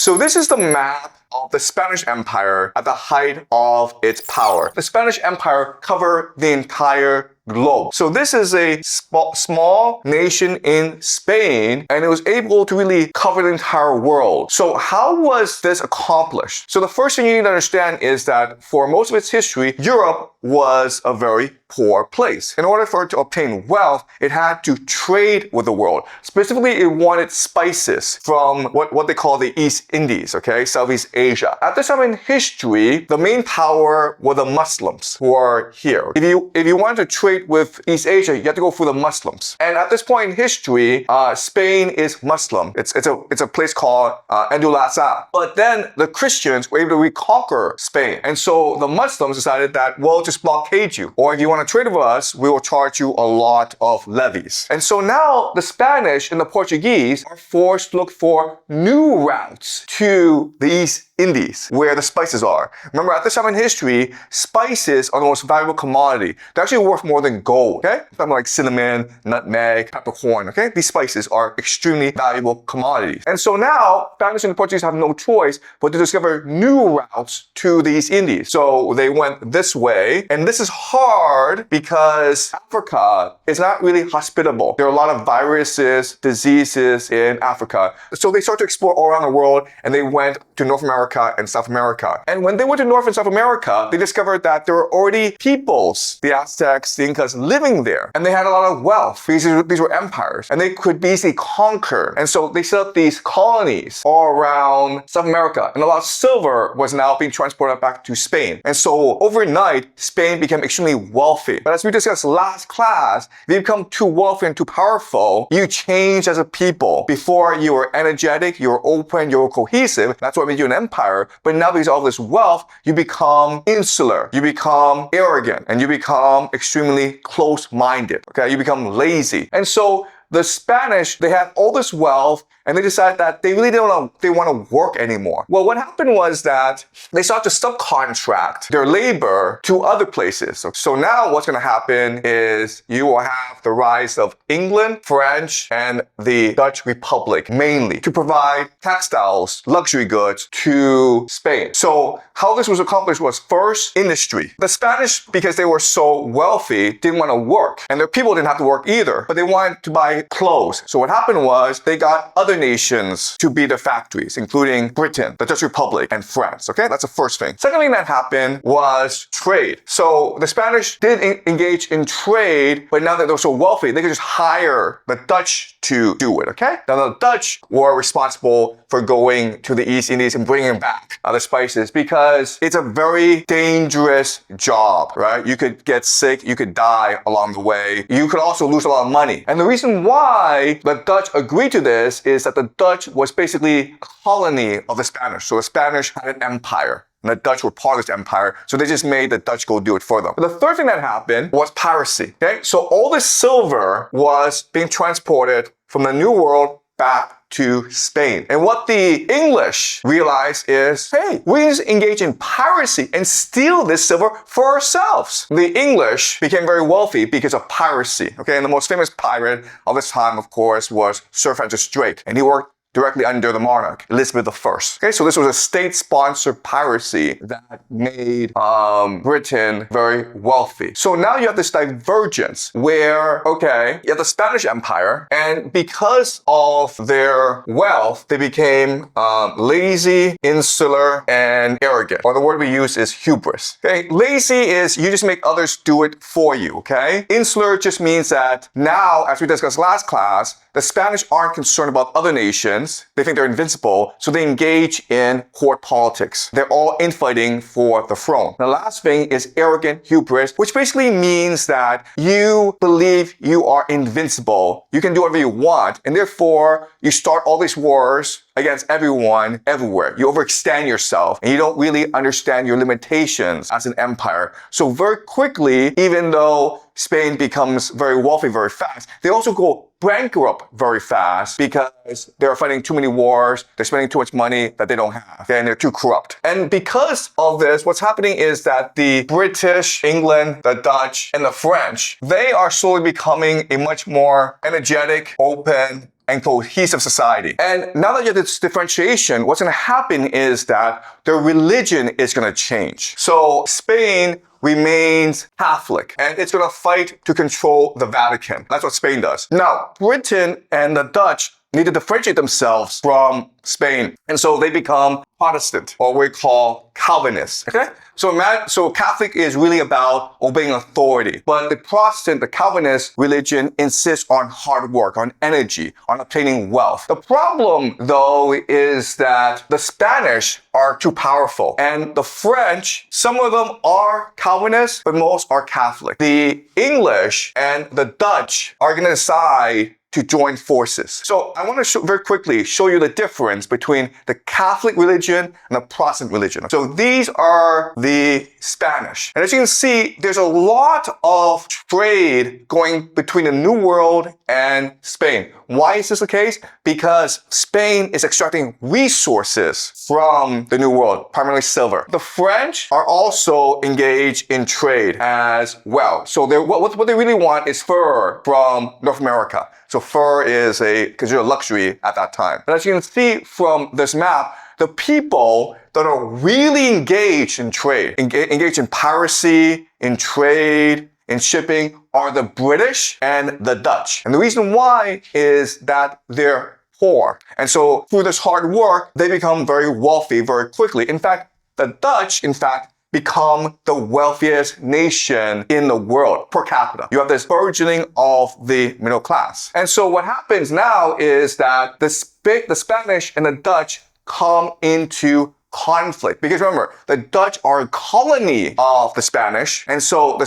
So this is the map of the Spanish Empire at the height of its power. The Spanish Empire covered the entire globe. So this is a small nation in Spain, and it was able to really cover the entire world. So how was this accomplished? So the first thing you need to understand is that for most of its history, Europe was a very poor place. In order for it to obtain wealth, it had to trade with the world. Specifically, it wanted spices from what they call the East Indies, okay, Southeast Asia. At this time in history, the main power were the Muslims who are here. If you wanted to trade with East Asia, you have to go through the Muslims. And at this point in history, Spain is Muslim. It's a place called Andalusia. But then the Christians were able to reconquer Spain. And so the Muslims decided that, well, just blockade you. Or if you want to trade with us, we will charge you a lot of levies. And so now the Spanish and the Portuguese are forced to look for new routes to the East Indies, where the spices are. Remember, at this time in history, spices are the most valuable commodity. They're actually worth more than gold, okay? Something like cinnamon, nutmeg, peppercorn, okay? These spices are extremely valuable commodities. And so now, Spanish and the Portuguese have no choice but to discover new routes to the East Indies. So they went this way, and this is hard because Africa is not really hospitable. There are a lot of viruses, diseases in Africa. So they started to explore all around the world, and they went to North America and South America. And when they went to North and South America, they discovered that there were already peoples, the Aztecs, the Incas, living there. And they had a lot of wealth. These were empires, and they could be easily conquered. And so they set up these colonies all around South America. And a lot of silver was now being transported back to Spain. And so overnight, Spain became extremely wealthy. But as we discussed last class, if you become too wealthy and too powerful, you change as a people. Before, you were energetic, you were open, you were cohesive. That's what made you an empire. But now because of all this wealth, you become insular, you become arrogant, and you become extremely close-minded, okay? You become lazy. And so the Spanish, they had all this wealth, and they decided that they really want to work anymore. Well, what happened was that they started to subcontract their labor to other places. So now what's going to happen is you will have the rise of England, French, and the Dutch Republic, mainly, to provide textiles, luxury goods to Spain. So how this was accomplished was first industry. The Spanish, because they were so wealthy, didn't want to work. And their people didn't have to work either, but they wanted to buy clothes. So what happened was they got other nations to be their factories, including Britain, the Dutch Republic, and France. Okay, that's the first thing. Second thing that happened was trade. So the Spanish did engage in trade, but now that they're so wealthy, they could just hire the Dutch to do it. Okay, now the Dutch were responsible for going to the East Indies and bringing back the spices because it's a very dangerous job, right? You could get sick, you could die along the way. You could also lose a lot of money. And the reason why the Dutch agreed to this is that the Dutch was basically a colony of the Spanish. So the Spanish had an empire, and the Dutch were part of this empire, so they just made the Dutch go do it for them. But the third thing that happened was piracy, okay? So all this silver was being transported from the New World back to Spain. And what the English realized is, hey, we just engage in piracy and steal this silver for ourselves. The English became very wealthy because of piracy, okay? And the most famous pirate of this time, of course, was Sir Francis Drake. And he worked directly under the monarch, Elizabeth I. Okay, so this was a state-sponsored piracy that made Britain very wealthy. So now you have this divergence where, okay, you have the Spanish Empire, and because of their wealth, they became lazy, insular, and arrogant. Or the word we use is hubris. Okay, lazy is you just make others do it for you, okay? Insular just means that now, as we discussed last class, the Spanish aren't concerned about other nations. They think they're invincible, so they engage in court politics. They're all infighting for the throne. The last thing is arrogant hubris, which basically means that you believe you are invincible. You can do whatever you want, and therefore you start all these wars against everyone, everywhere. You overextend yourself, and you don't really understand your limitations as an empire. So very quickly, even though Spain becomes very wealthy very fast, they also go bankrupt very fast because they're fighting too many wars, they're spending too much money that they don't have, and they're too corrupt. And because of this, what's happening is that the British, England, the Dutch, and the French, they are slowly becoming a much more energetic, open, and cohesive society. And now that you have this differentiation, what's going to happen is that their religion is going to change. So Spain remains Catholic, and it's going to fight to control the Vatican. That's what Spain does. Now, Britain and the Dutch need to differentiate themselves from Spain, and so they become Protestant, or we call Calvinist. Okay? So Catholic is really about obeying authority, but the Protestant, the Calvinist religion insists on hard work, on energy, on obtaining wealth. The problem, though, is that the Spanish are too powerful, and the French, some of them are Calvinist, but most are Catholic. The English and the Dutch are going to decide to join forces. So I want to very quickly show you the difference between the Catholic religion and the Protestant religion. So these are the Spanish. And as you can see, there's a lot of trade going between the New World and Spain. Why is this the case? Because Spain is extracting resources from the New World, primarily silver. The French are also engaged in trade as well. So what they really want is fur from North America. So fur is considered a luxury at that time. But as you can see from this map, the people that are really engaged in trade, engaged in piracy, in trade, in shipping, are the British and the Dutch. And the reason why is that they're poor. And so through this hard work, they become very wealthy very quickly. In fact, the Dutch, become the wealthiest nation in the world per capita. You have this burgeoning of the middle class. And so what happens now is that the Spanish and the Dutch come into conflict. Because remember, the Dutch are a colony of the Spanish, and so the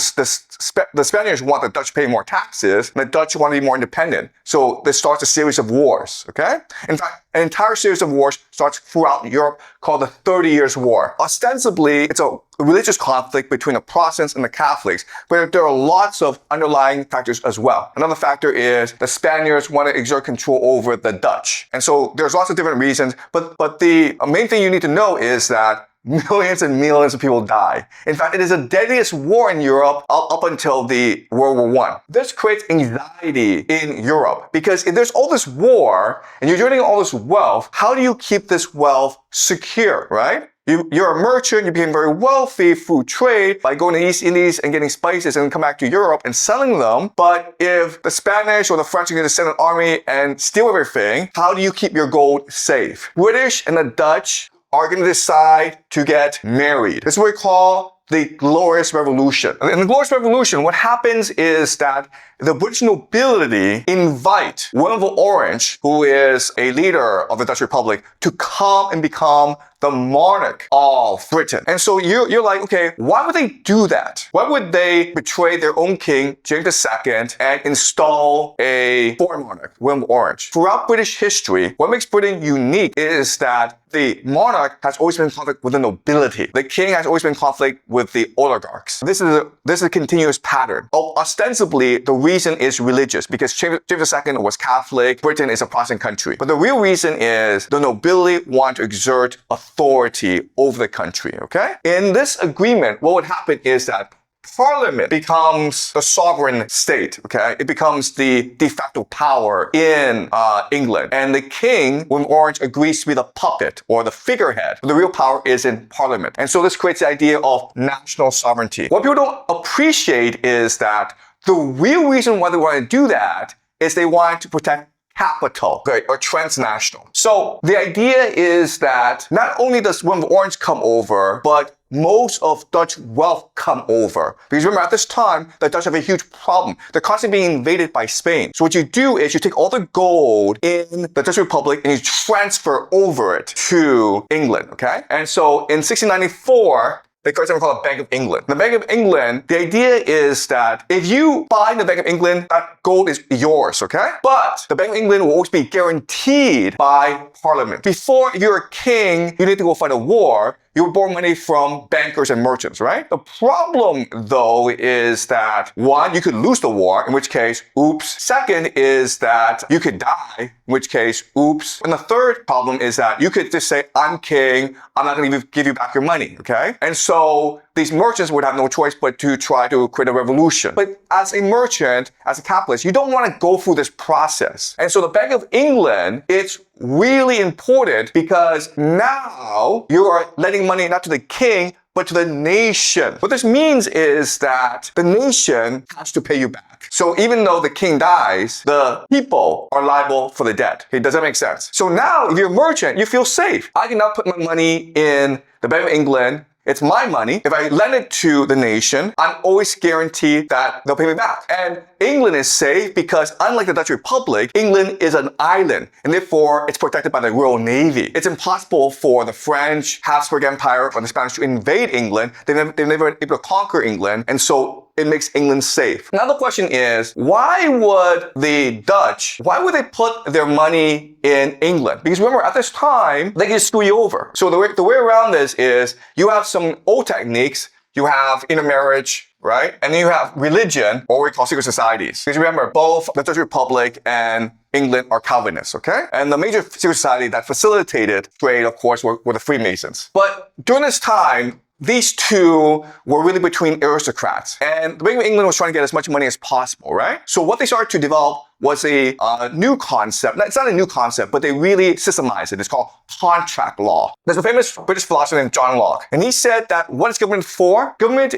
Spaniards want the Dutch to pay more taxes, and the Dutch want to be more independent. So this starts a series of wars, okay? In fact, an entire series of wars starts throughout Europe called the 30 Years' War. Ostensibly, it's a religious conflict between the Protestants and the Catholics, but there are lots of underlying factors as well. Another factor is the Spaniards want to exert control over the Dutch. And so there's lots of different reasons, but the main thing you need to know is that millions and millions of people die. In fact, it is the deadliest war in Europe up until the World War I. This creates anxiety in Europe because if there's all this war and you're generating all this wealth, how do you keep this wealth secure, right? You're a merchant, you became very wealthy through trade by going to the East Indies and getting spices and then come back to Europe and selling them. But if the Spanish or the French are going to send an army and steal everything, how do you keep your gold safe? British and the Dutch are going to decide to get married. This is what we call the Glorious Revolution. In the Glorious Revolution, what happens is that the British nobility invite William of Orange, who is a leader of the Dutch Republic, to come and become the monarch of Britain. And so you're like, okay, why would they do that? Why would they betray their own king, James II, and install a foreign monarch, William of Orange? Throughout British history, what makes Britain unique is that the monarch has always been in conflict with the nobility. The king has always been in conflict with the oligarchs. This is a continuous pattern. Ostensibly, the reason is religious because James II was Catholic, Britain is a Protestant country. But the real reason is the nobility want to exert authority over the country, okay? In this agreement, what would happen is that Parliament becomes the sovereign state, okay? It becomes the de facto power in England. And the king, when Orange, agrees to be the puppet or the figurehead. The real power is in Parliament. And so this creates the idea of national sovereignty. What people don't appreciate is that the real reason why they want to do that is they want to protect capital, okay, or transnational. So the idea is that not only does William of Orange come over, but most of Dutch wealth come over. Because remember, at this time, the Dutch have a huge problem. They're constantly being invaded by Spain. So what you do is you take all the gold in the Dutch Republic and you transfer over it to England, okay? And so in 1694, they create something called the Bank of England. The Bank of England, the idea is that if you buy the Bank of England, that gold is yours, okay? But the Bank of England will always be guaranteed by Parliament. Before you're a king, you need to go fight a war. You would borrow money from bankers and merchants, right? The problem, though, is that one, you could lose the war, in which case, oops. Second is that you could die, in which case, oops. And the third problem is that you could just say, I'm king, I'm not going to give you back your money, okay? And so these merchants would have no choice but to try to create a revolution. But as a merchant, as a capitalist, you don't want to go through this process. And so the Bank of England, it's really important because now you are lending money not to the king, but to the nation. What this means is that the nation has to pay you back. So even though the king dies, the people are liable for the debt. Okay, does that make sense? So now, if you're a merchant, you feel safe. I can now put my money in the Bank of England. It's my money. If I lend it to the nation, I'm always guaranteed that they'll pay me back. And England is safe because unlike the Dutch Republic, England is an island and therefore it's protected by the Royal Navy. It's impossible for the French, Habsburg Empire, or the Spanish to invade England. They've never been able to conquer England, and so it makes England safe. Now the question is, why would they put their money in England? Because remember, at this time, they can screw you over. So the way around this is, you have some old techniques, you have intermarriage, right? And then you have religion, or what we call secret societies. Because remember, both the Dutch Republic and England are Calvinists, okay? And the major secret society that facilitated trade, of course, were the Freemasons. But during this time, these two were really between aristocrats. And the Bank of England was trying to get as much money as possible, right? So what they started to develop was a new concept. It's not a new concept, but they really systemized it. It's called contract law. There's a famous British philosopher named John Locke. And he said that what is government for? Government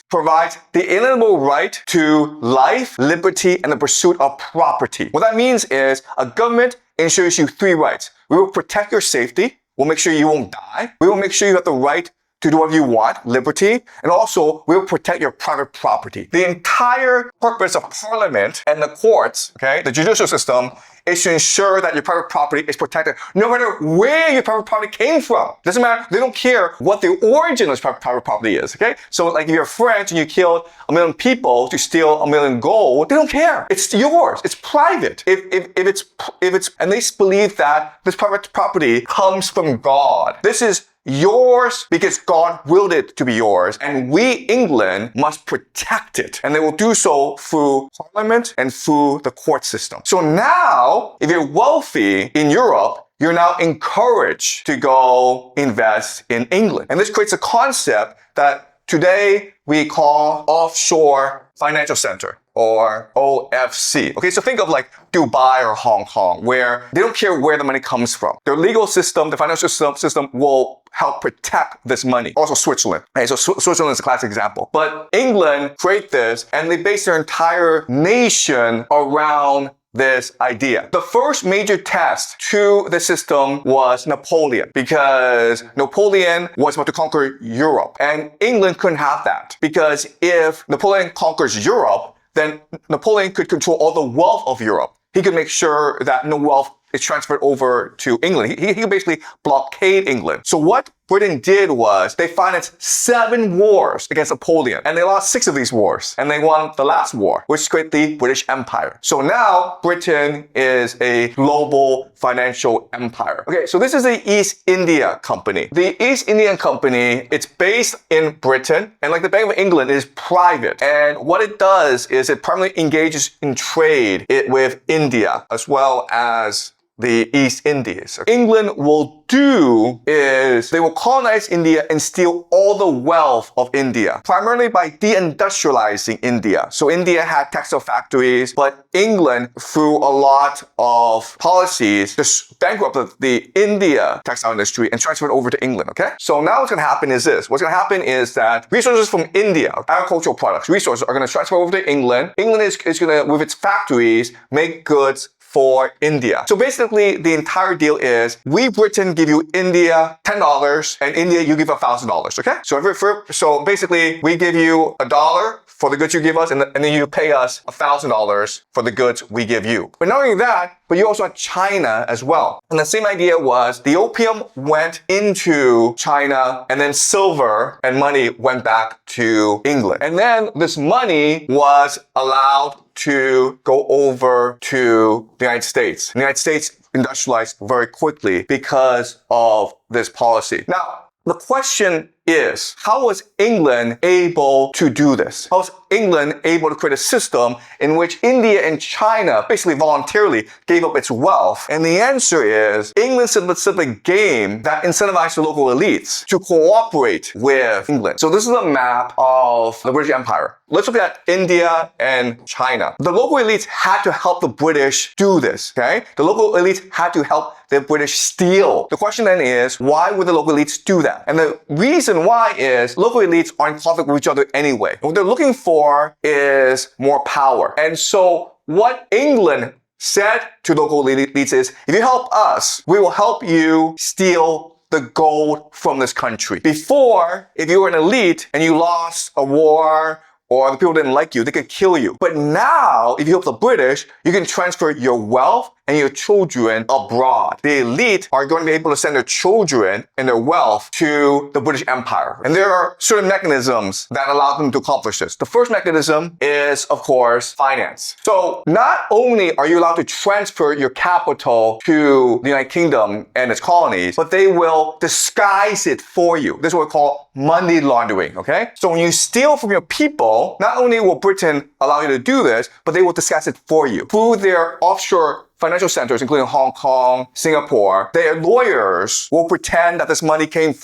provides the inalienable right to life, liberty, and the pursuit of property. What that means is a government ensures you three rights. We will protect your safety. We'll make sure you won't die. We will make sure you have the right to do whatever you want, liberty, and also we will protect your private property. The entire purpose of Parliament and the courts, okay, the judicial system, is to ensure that your private property is protected no matter where your private property came from. Doesn't matter, they don't care what the origin of private property is, okay? So like if you're French and you killed 1 million people to steal 1 million gold, they don't care. It's yours, it's private. And they believe that this private property comes from God. This is yours because God willed it to be yours, and we, England, must protect it. And they will do so through Parliament and through the court system. So now, if you're wealthy in Europe, you're now encouraged to go invest in England. And this creates a concept that today we call offshore financial center, or OFC. Okay, so think of like Dubai or Hong Kong, where they don't care where the money comes from. Their legal system, the financial system will help protect this money. Also Switzerland. Okay, so Switzerland is a classic example. But England create this, and they base their entire nation around this idea. The first major test to the system was Napoleon, because Napoleon was about to conquer Europe, and England couldn't have that, because if Napoleon conquers Europe, then Napoleon could control all the wealth of Europe. He could make sure that no wealth is transferred over to England. He could basically blockade England. So what Britain did was they financed 7 wars against Napoleon, and they lost 6 of these wars, and they won the last war, which created the British Empire. So now Britain is a global financial empire. Okay, so this is the East India Company. The East Indian Company, it's based in Britain, and like the Bank of England, it is private. And what it does is it primarily engages in trade with India as well as the East Indies. England will do is they will colonize India and steal all the wealth of India, primarily by deindustrializing India. So India had textile factories, but England, through a lot of policies, just bankrupted the India textile industry and transferred it over to England, okay? So now what's gonna happen is this. What's gonna happen is that resources from India, agricultural products, resources are gonna transfer over to England. England is gonna, with its factories, make goods for India. So basically, the entire deal is, we Britain give you India $10, and India you give $1,000, okay? So basically, we give you $1 for the goods you give us, and then you pay us $1,000 for the goods we give you. But not only that, but you also had China as well. And the same idea was the opium went into China, and then silver and money went back to England. And then this money was allowed to go over to the United States. The United States industrialized very quickly because of this policy. Now, the question is, how was England able to do this? How was England able to create a system in which India and China basically voluntarily gave up its wealth? And the answer is, England set up a game that incentivized the local elites to cooperate with England. So this is a map of the British Empire. Let's look at India and China. The local elites had to help the British do this, okay? The local elites had to help the British steal. The question then is, why would the local elites do that? And the reason why is local elites are in conflict with each other anyway. What they're looking for is more power. And so what England said to local elites is, if you help us, we will help you steal the gold from this country. Before, if you were an elite and you lost a war, or the people didn't like you, they could kill you. But now, if you help the British, you can transfer your wealth and your children abroad. The elite are going to be able to send their children and their wealth to the British Empire. And there are certain mechanisms that allow them to accomplish this. The first mechanism is, of course, finance. So not only are you allowed to transfer your capital to the United Kingdom and its colonies, but they will disguise it for you. This is what we call money laundering, okay? So when you steal from your people, not only will Britain allow you to do this, but they will disguise it for you through their offshore financial centers, including Hong Kong, Singapore. Their lawyers will pretend that this money came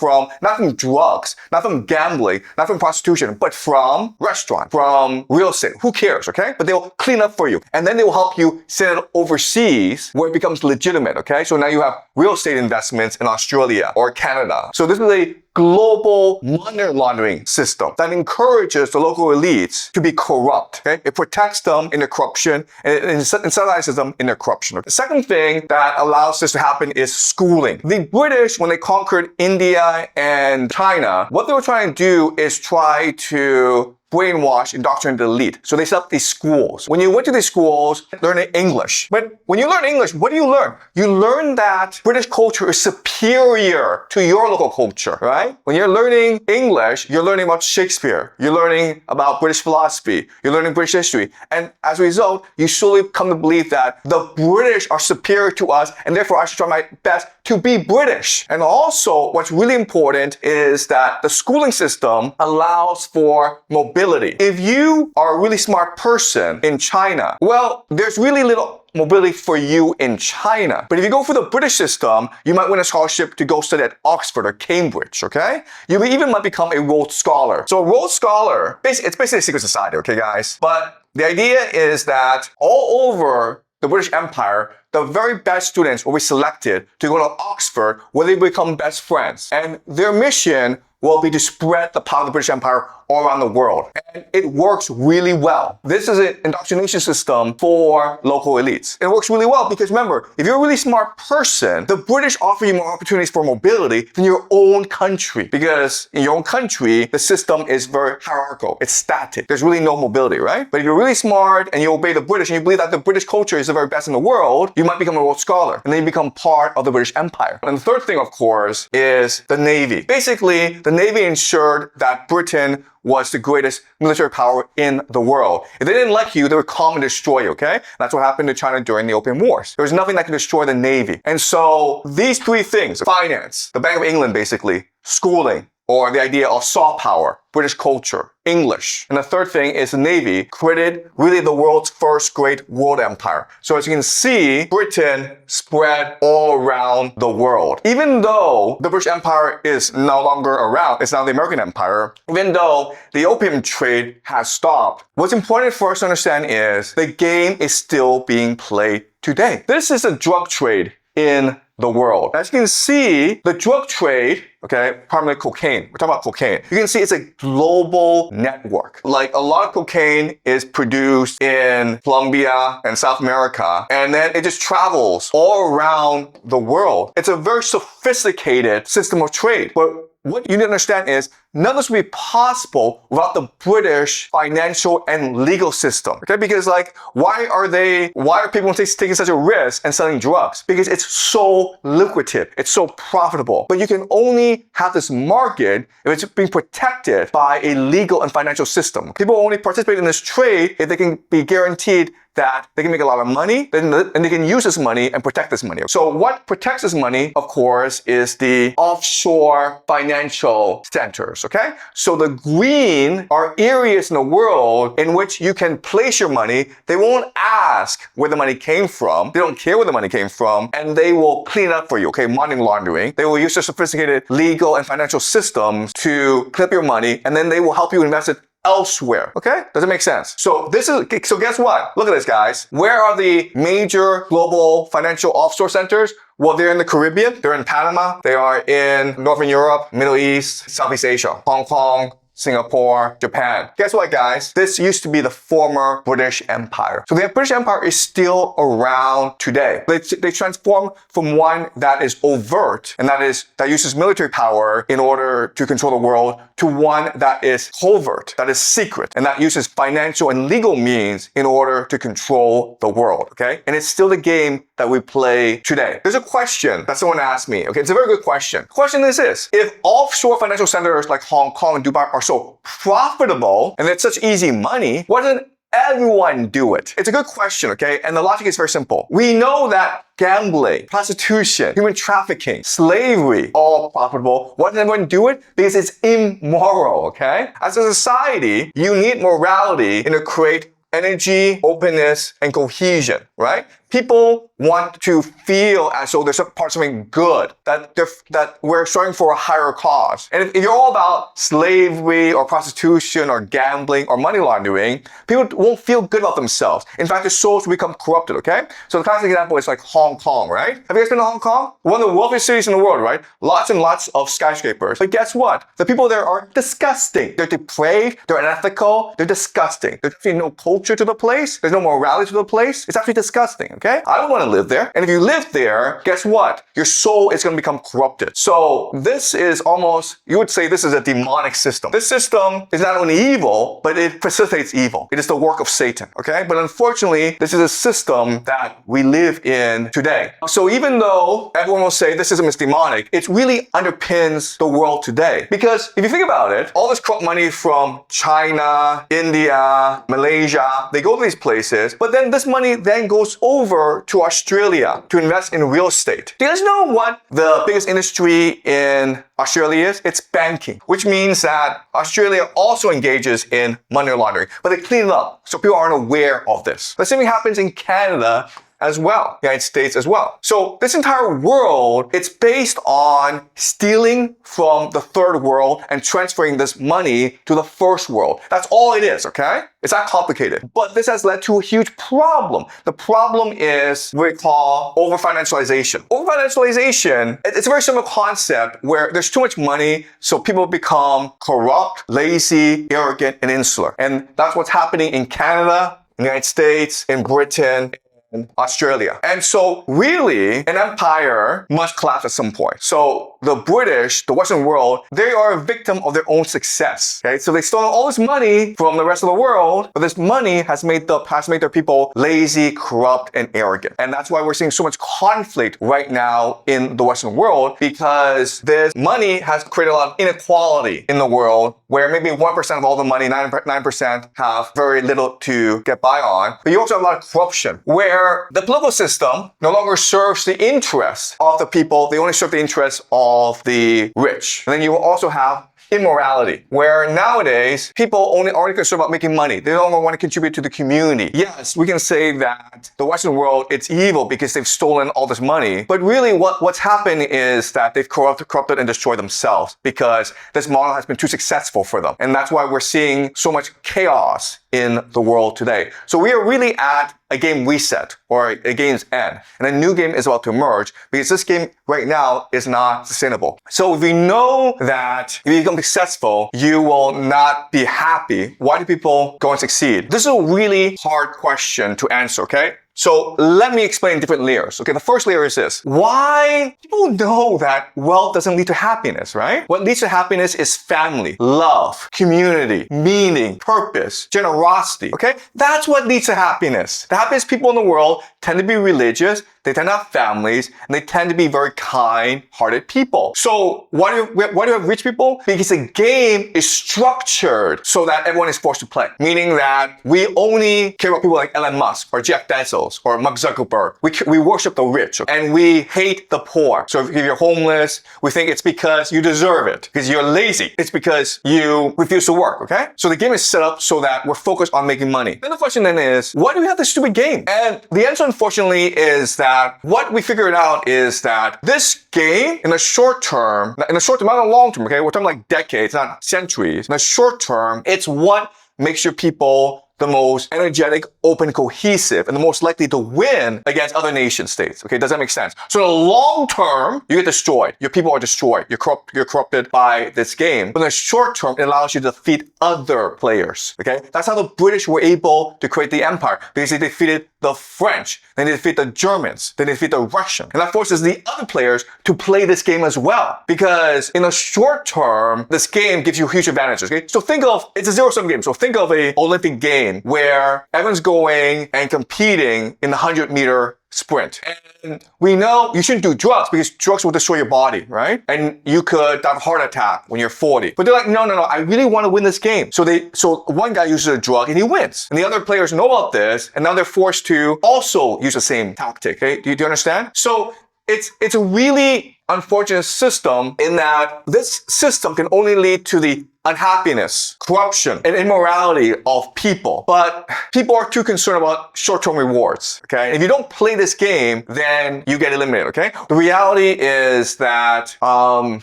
not from drugs, not from gambling, not from prostitution, but from restaurant, from real estate. Who cares, okay? But they will clean up for you. And then they will help you send it overseas where it becomes legitimate, okay? So now you have real estate investments in Australia or Canada. So this is a global money laundering system that encourages the local elites to be corrupt, okay? It protects them in their corruption and it incentivizes them in their corruption. The second thing that allows this to happen is schooling. The British, when they conquered India and China, what they were trying to do is try to brainwash, indoctrinate the elite. So they set up these schools. When you went to these schools, learning English. But when you learn English, what do you learn? You learn that British culture is superior to your local culture, right? When you're learning English, you're learning about Shakespeare. You're learning about British philosophy. You're learning British history. And as a result, you slowly come to believe that the British are superior to us, and therefore I should try my best to be British. And also, what's really important is that the schooling system allows for mobility. If you are a really smart person in China, well, there's really little mobility for you in China. But if you go for the British system, you might win a scholarship to go study at Oxford or Cambridge, okay? You even might become a Rhodes Scholar. So a Rhodes Scholar, it's basically a secret society, okay, guys? But the idea is that all over the British Empire, the very best students will be selected to go to Oxford, where they become best friends. And their mission will be to spread the power of the British Empire all around the world. And it works really well. This is an indoctrination system for local elites. It works really well because remember, if you're a really smart person, the British offer you more opportunities for mobility than your own country. Because in your own country, the system is very hierarchical. It's static. There's really no mobility, right? But if you're really smart and you obey the British and you believe that the British culture is the very best in the world, you might become a Rhodes Scholar. And then you become part of the British Empire. And the third thing, of course, is the Navy. Basically, the Navy ensured that Britain was the greatest military power in the world. If they didn't like you, they would come and destroy you, okay? That's what happened to China during the Opium Wars. There was nothing that could destroy the Navy. And so these three things, finance, the Bank of England basically, schooling, or the idea of soft power, British culture, English. And the third thing is the Navy created really the world's first great world empire. So as you can see, Britain spread all around the world. Even though the British Empire is no longer around, it's now the American Empire, even though the opium trade has stopped, what's important for us to understand is the game is still being played today. This is a drug trade in the world. As you can see, the drug trade, okay, primarily cocaine. We're talking about cocaine. You can see it's a global network. Like a lot of cocaine is produced in Colombia and South America, and then it just travels all around the world. It's a very sophisticated system of trade. But what you need to understand is none of this would be possible without the British financial and legal system. Okay, because why are people taking such a risk and selling drugs? Because it's so lucrative, it's so profitable. But you can only have this market if it's being protected by a legal and financial system. People only participate in this trade if they can be guaranteed that they can make a lot of money, and they can use this money and protect this money. So what protects this money, of course, is the offshore financial centers, okay? So the green are areas in the world in which you can place your money. They won't ask where the money came from. They don't care where the money came from, and they will clean it up for you, okay? Money laundering. They will use their sophisticated legal and financial systems to clip your money, and then they will help you invest it elsewhere. Okay? Does it make sense? So guess what? Look at this, guys. Where are the major global financial offshore centers? Well, they're in the Caribbean, they're in Panama, they are in Northern Europe, Middle East, Southeast Asia, Hong Kong, Singapore, Japan. Guess what, guys? This used to be the former British Empire. So the British Empire is still around today. They transformed from one that is overt and that uses military power in order to control the world to one that is covert, that is secret, and that uses financial and legal means in order to control the world, okay? And it's still the game that we play today. There's a question that someone asked me, okay? It's a very good question. The question is this: if offshore financial centers like Hong Kong and Dubai are so profitable and it's such easy money, why doesn't everyone do it? It's a good question, okay? And the logic is very simple. We know that gambling, prostitution, human trafficking, slavery, all profitable. Why doesn't everyone do it? Because it's immoral, okay? As a society, you need morality in order to create energy, openness, and cohesion, right? People want to feel as though there's part of something good, that we're striving for a higher cause. And if you're all about slavery or prostitution or gambling or money laundering, people won't feel good about themselves. In fact, their souls will become corrupted, okay? So the classic example is like Hong Kong, right? Have you guys been to Hong Kong? One of the wealthiest cities in the world, right? Lots and lots of skyscrapers. But guess what? The people there are disgusting. They're depraved, they're unethical, they're disgusting. There's actually no culture to the place. There's no morality to the place. It's actually disgusting. Okay? I don't want to live there. And if you live there, guess what? Your soul is going to become corrupted. So this is almost, you would say this is a demonic system. This system is not only evil, but it precipitates evil. It is the work of Satan. Okay? But unfortunately, this is a system that we live in today. So even though everyone will say this system is demonic, it really underpins the world today. Because if you think about it, all this corrupt money from China, India, Malaysia, they go to these places, but then this money then goes over to Australia to invest in real estate. Do you guys know what the biggest industry in Australia is? It's banking, which means that Australia also engages in money laundering, but they clean it up so people aren't aware of this. The same thing happens in Canada as well, United States as well. So this entire world, it's based on stealing from the third world and transferring this money to the first world. That's all it is, okay? It's not complicated. But this has led to a huge problem. The problem is what we call over-financialization. Over-financialization, it's a very simple concept where there's too much money, so people become corrupt, lazy, arrogant, and insular. And that's what's happening in Canada, in the United States, in Britain, in Australia. And so really, an empire must collapse at some point. So the British, the Western world, they are a victim of their own success. Okay, so they stole all this money from the rest of the world, but this money has made their people lazy, corrupt, and arrogant. And that's why we're seeing so much conflict right now in the Western world, because this money has created a lot of inequality in the world, where maybe 1% of all the money, 9% have very little to get by on. But you also have a lot of corruption, where the political system no longer serves the interests of the people, they only serve the interests of the rich. And then you will also have immorality, where nowadays people only concerned about making money. They don't want to contribute to the community. Yes, we can say that the Western world, it's evil because they've stolen all this money. But really what's happened is that they've corrupted and destroyed themselves because this model has been too successful for them. And that's why we're seeing so much chaos in the world today. So we are really at a game reset or a game's end. And a new game is about to emerge because this game right now is not sustainable. So if we know that if you become successful, you will not be happy, why do people go and succeed? This is a really hard question to answer, okay? So let me explain different layers. Okay, the first layer is this. Why? People know that wealth doesn't lead to happiness, right? What leads to happiness is family, love, community, meaning, purpose, generosity, okay? That's what leads to happiness. The happiest people in the world tend to be religious, they tend to have families, and they tend to be very kind-hearted people. So why do you have rich people? Because the game is structured so that everyone is forced to play. Meaning that we only care about people like Elon Musk or Jeff Bezos or Mark Zuckerberg. We worship the rich and we hate the poor. So if you're homeless, we think it's because you deserve it, because you're lazy. It's because you refuse to work, okay? So the game is set up so that we're focused on making money. Then the question then is, why do we have this stupid game? And the answer, unfortunately, is that what we figured out is that this game, in the short term, not in the long term, okay? We're talking like decades, not centuries. In the short term, it's what makes your people the most energetic, open, cohesive, and the most likely to win against other nation states. Okay, does that make sense? So in the long term, you get destroyed. Your people are destroyed. You're corrupted by this game. But in the short term, it allows you to defeat other players. Okay, that's how the British were able to create the empire, because they defeated the French, then they defeat the Germans, then they defeat the Russians. And that forces the other players to play this game as well. Because in the short term, this game gives you huge advantages. Okay, so think of, it's a zero-sum game. So think of an Olympic game where everyone's going and competing in the 100-meter sprint. And we know you shouldn't do drugs because drugs will destroy your body, right? And you could have a heart attack when you're 40. But they're like, no, I really want to win this game. So one guy uses a drug and he wins. And the other players know about this, and now they're forced to also use the same tactic. Okay? Do you understand? So it's a really unfortunate system in that this system can only lead to the unhappiness, corruption, and immorality of people. But people are too concerned about short-term rewards, okay? If you don't play this game, then you get eliminated, okay? The reality is that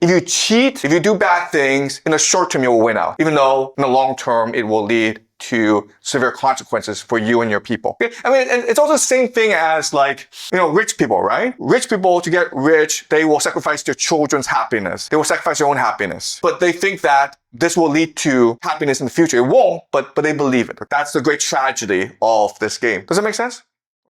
if you cheat, if you do bad things, in the short term, you will win out. Even though in the long term, it will lead to severe consequences for you and your people. Okay? I mean, and it's also the same thing as like, rich people, right? Rich people, to get rich, they will sacrifice their children's happiness. They will sacrifice their own happiness. But they think that this will lead to happiness in the future. It won't, but they believe it. That's the great tragedy of this game. Does that make sense?